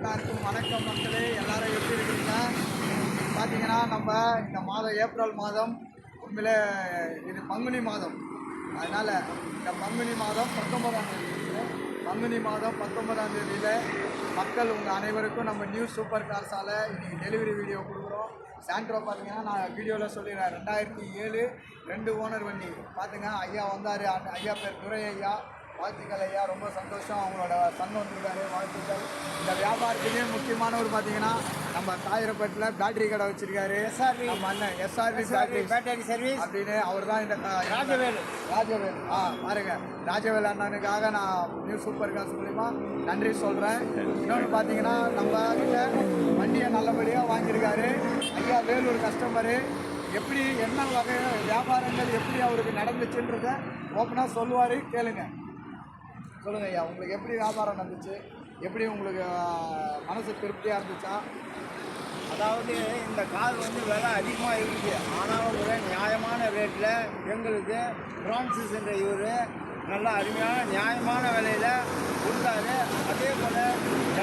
எல்லாருக்கும் வணக்கம் மக்களே, எல்லாரும் எப்படி இருக்கிறீங்க? பார்த்தீங்கன்னா நம்ம இந்த மாதம் ஏப்ரல் மாதம் உண்மையிலே இது பங்குனி மாதம். அதனால் இந்த பங்குனி மாதம் 19ஆம் தேதி, பங்குனி மாதம் 19ஆம் தேதியில் மக்கள் உங்கள் அனைவருக்கும் நம்ம நியூ சூப்பர் கார்ஸால் இன்றைக்கி டெலிவரி வீடியோ கொடுக்குறோம். சாண்ட்ரோ பார்த்தீங்கன்னா நான் வீடியோவில் சொல்லிடுறேன், 2007 2 ஓனர் வண்டி பார்த்துங்க. ஐயா வந்தார், ஐயா பேர் துரை ஐயா. வாழ்த்துக்கள் ஐயா, ரொம்ப சந்தோஷம். அவங்களோட சன் வந்துருக்காரு, வாழ்த்துக்கள். இந்த வியாபாரத்துலேயே முக்கியமானவர் பார்த்தீங்கன்னா நம்ம காயிரப்பேட்டில் பேட்டரி கடை வச்சுருக்காரு நம்ம அண்ணன் எஸ்ஆர்வி பேட்டரி சர்வீஸ் அப்படின்னு. அவர் தான் இந்த ராஜவேல் பாருங்க, ராஜவேல் அண்ணனுக்காக நான் நியூ சூப்பர் கார்ஸ் மூலிமா நன்றி சொல்கிறேன். இன்னொன்று பார்த்தீங்கன்னா நம்ம கிட்ட வண்டியை நல்லபடியாக வாங்கியிருக்காரு ஐயா. வேலூர் கஸ்டமரு எப்படி என்ன வகை வியாபாரங்கள் எப்படி அவருக்கு நடந்துச்சுன்றத ஓப்பனாக சொல்லுவார், கேளுங்க. சொல்லுங்கள் ஐயா, உங்களுக்கு எப்படி வியாபாரம் நடந்துச்சு? எப்படி உங்களுக்கு மனசு திருப்தியாக இருந்துச்சா? அதாவது இந்த கார் விலை அதிகமாக இருக்குது, ஆனாலும் கூட நியாயமான ரேட்டில் எங்களுக்கு பிரான்சிஸ் என்ற இவர் நல்லா அருமையான நியாயமான விலையில் கொடுத்தாரு. அதே போல்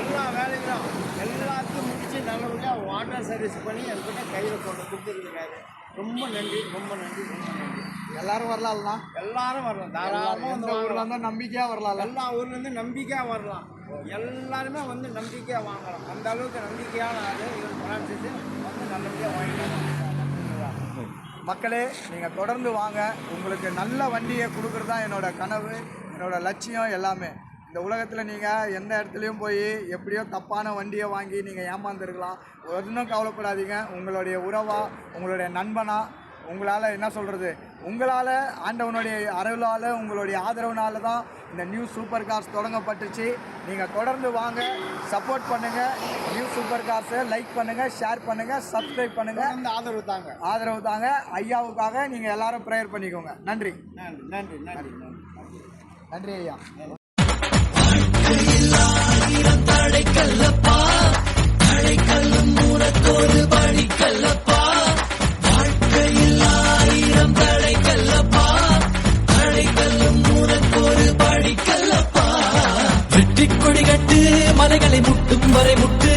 எல்லா வேலைகளும் எல்லாத்தையும் முடித்து நல்லபடியாக வாட்டர் சர்வீஸ் பண்ணி என்கிட்ட கையில் கொண்டு கொடுத்துருக்கிறாரு. ரொம்ப நன்றி, ரொம்ப நன்றி, ரொம்ப நன்றி. எல்லோரும் வரலாம்னா? எல்லாரும் வரலாம், தாராளமாக. இந்த ஊரில் இருந்தால் நம்பிக்கையாக வரலாம், எல்லா ஊர்லேருந்து நம்பிக்கையாக வரலாம். எல்லாருமே நம்பிக்கையாக வாங்கலாம். அந்த அளவுக்கு நம்பிக்கையான ஆள் இவர் பிரான்சிஸ் நல்லபடியாக வாங்கிக்கலாம். மக்களே, நீங்கள் தொடர்ந்து வாங்க. உங்களுக்கு நல்ல வண்டியை கொடுக்குறது தான் என்னோடய கனவு, என்னோடய லட்சியம் எல்லாமே. இந்த உலகத்தில் நீங்கள் எந்த இடத்துலையும் போய் எப்படியோ தப்பான வண்டியை வாங்கி நீங்கள் ஏமாந்துருக்கலாம். ஒன்றும் கவலைப்படாதீங்க. உங்களுடைய உறவா, உங்களுடைய நண்பனா, உங்களால் என்ன சொல்கிறது, உங்களால் ஆண்டவனுடைய அருளால், உங்களுடைய ஆதரவுனால தான் இந்த நியூ சூப்பர் கார்ஸ் தொடங்கப்பட்டுச்சு. நீங்கள் தொடர்ந்து வாங்க, சப்போர்ட் பண்ணுங்கள். நியூ சூப்பர் கார்ஸை லைக் பண்ணுங்கள், ஷேர் பண்ணுங்கள், சப்ஸ்கிரைப் பண்ணுங்கள். இந்த ஆதரவு தாங்க. ஐயாவுக்காக நீங்கள் எல்லாரும் ப்ரேயர் பண்ணிக்கோங்க. நன்றி நன்றி நன்றி நன்றி நன்றி ஐயா. தடைக்கல்லப்பா, தடைக்கல்லும் மூரத்தோடு படிக்கல்லப்பா. வாழ்க்கையில் 1000 தடைக்கல்லப்பா, தடைக்கல்லும் மூரத்தோடு படிக்கல்லப்பா. வெற்றி கொடி கட்டு, மலைகளை முட்டும் வரை முட்டு,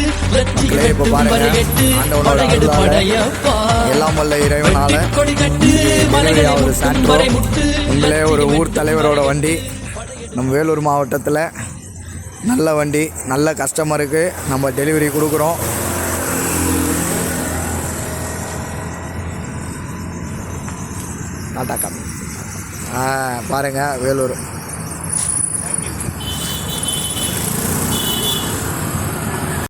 எல்லாம் வல்ல இறைவனால உங்களே ஒரு ஊர் தலைவரோட வண்டி நம்ம வேலூர் மாவட்டத்தில் நல்ல வண்டி, நல்ல கஸ்டமருக்கு நம்ம டெலிவரி கொடுக்குறோம். டாடா காமி பாருங்கள், வேலூர்